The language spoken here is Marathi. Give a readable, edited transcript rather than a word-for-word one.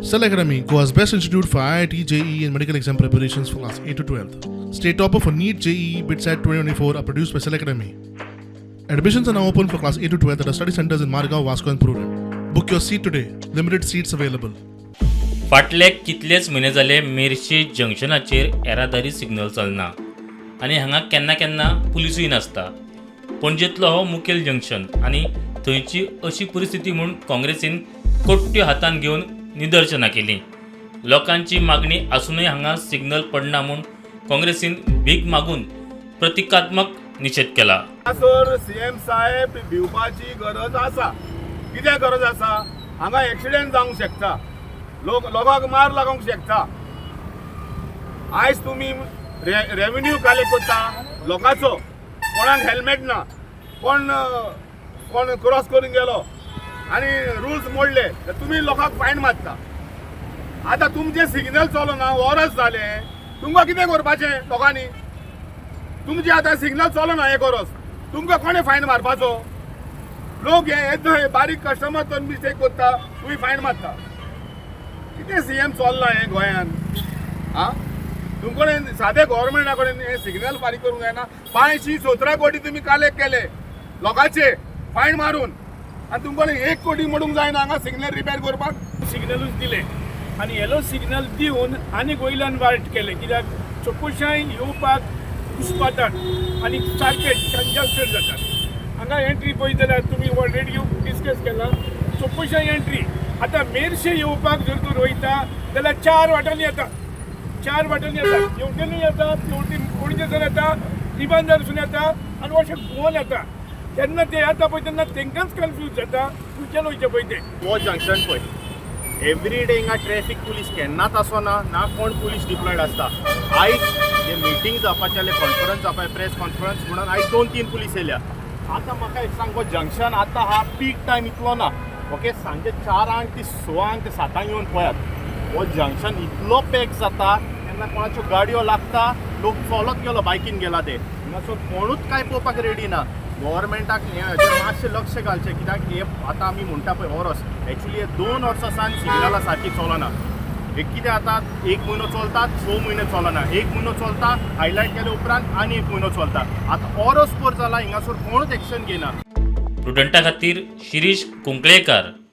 Cell Academy, Goa's best institute for IIT, JEE and medical exam preparations for class 8 to 12th. State topper for NEET, JEE, BITSAT 2024 are produced by Cell Academy. Admissions are now open for class 8 to 12th at our study centers in Margao, Vasco and Prudent. Book your seat today. Limited seats available. फाटले कितलेच म्हयने जाले मेर्शे जंक्शनाचेर येरादारी सिग्नल चलना आनी हांगा केन्ना केन्ना पुलिसूय नासता. पणजेंतलो हो मुखेल जंक्शन आनी थंयची अशी परिस्थिती म्हूण काँग्रेसीन कोट्ट्यो हातान घेवन निदर्शनां केलीं. लोकांची मागणी आसूनय हांगा सिग्नल पडना म्हूण काँग्रेसीन भीक मागून प्रतिकात्मक निशेध केला. सर सीएम साहेब भिवपाची गरज आसा. कित्याक गरज आसा? हांगा एक्सिडेंट जावंक शकता, लोकांक मार लागूंक शकता. आयज तुमी रेव्हेन्यू कलेक्ट करता लोकांचो, कोणाक हेल्मेट ना, कोण क्रॉस करून गेलो आनी रुल्स मोडले तर तुमी लोकांक फायन मारता. आतां तुमचें सिग्नल चलोना, वरस जालें, तुमकां कितें करपाचें लोकांनी? तुमचे आतां सिग्नल चलोना एक वरस, तुमकां कोणें फायन मारपाचो? लोक हे बारीक कस्टमर तो मिस्टेक करता, तुमी फायन मारता. कितें सीएम चल्लां हें गोंयान? आं तुमकडेन सादें गव्हर्मेंटा कडेन हें सिग्नल फारीक करूंक जायना? 517 कोटी तुमी कलेक्ट केले लोकांचे फायन मारून, आनी तुमकडेन 1 कोटी मोडूंक जायना हांगा सिग्नल रिपेर करपाक? सिग्नलूच दिले आनी येलो सिग्नल दिवन आनी गोयल्यान वायट केले. कित्याक चोकुशाय येवपाक घुसपातात आनी सारके कंजस्टेड जातात. हांगा एंट्री पळयत जाल्यार तुमी ऑलरेडी डिस्कस केला चोकुशाय एंट्री. आतां मेर्शे येवपाक जर तूं रोयता जाल्यार 4 वाटांनी येता, 4 वाटांनी येता. हेवटेनूय येता, पणजेसून येता, निबांदारसून येता आनी अशें घुंवन येता. जेन्ना ते येता पळय तेन्ना तांकांच कन्फ्यूज जाता खंयच्यान वयचें पळय तें. हो जंक्शन पळय एवरी डे हिंगा ट्रॅफिक पुलीस केन्नाच आसना, ना कोण पुलीस डिप्लॉयड आसता. आयज जे मिटींग जावपाचें जालें, कॉन्फरन्स जावपाचें, प्रेस कॉन्फरन्स म्हणून आयज 2-3 पुलीस येयल्या. आतां म्हाका एक सांग, हो जंक्शन आतां हा पीक टायम इतलो ना. ओके, सांजे 4 ते 6 ते 7 येवन पळयात, हो जंक्शन इतलो पॅक जाता तेन्ना कोणाच्यो गाडयो लागता, लोक चलत गेलो, बायकीन गेला ते. हिंगासर कोणूच कांय पळोवपाक रेडी ना. गव्हर्मेंटाक हेचेर मातशें लक्ष घालचें, कित्याक हे आतां आमी म्हणटा पळय वरस, एक्चुली हे 2 वर्सां सावन सिग्नलां सारकी चलना. हे कितें जाता, 1 म्हयनो चलता, 6 म्हयने चलना, 1 म्हयनो चलता, हायलायट केले उपरांत आनी 1 म्हयनो चलता. आतां वरस पर जाला, हिंगासर कोणूच एक्शन घेयना. प्रुडंटा खातीर शिरीश कुंकळेकर.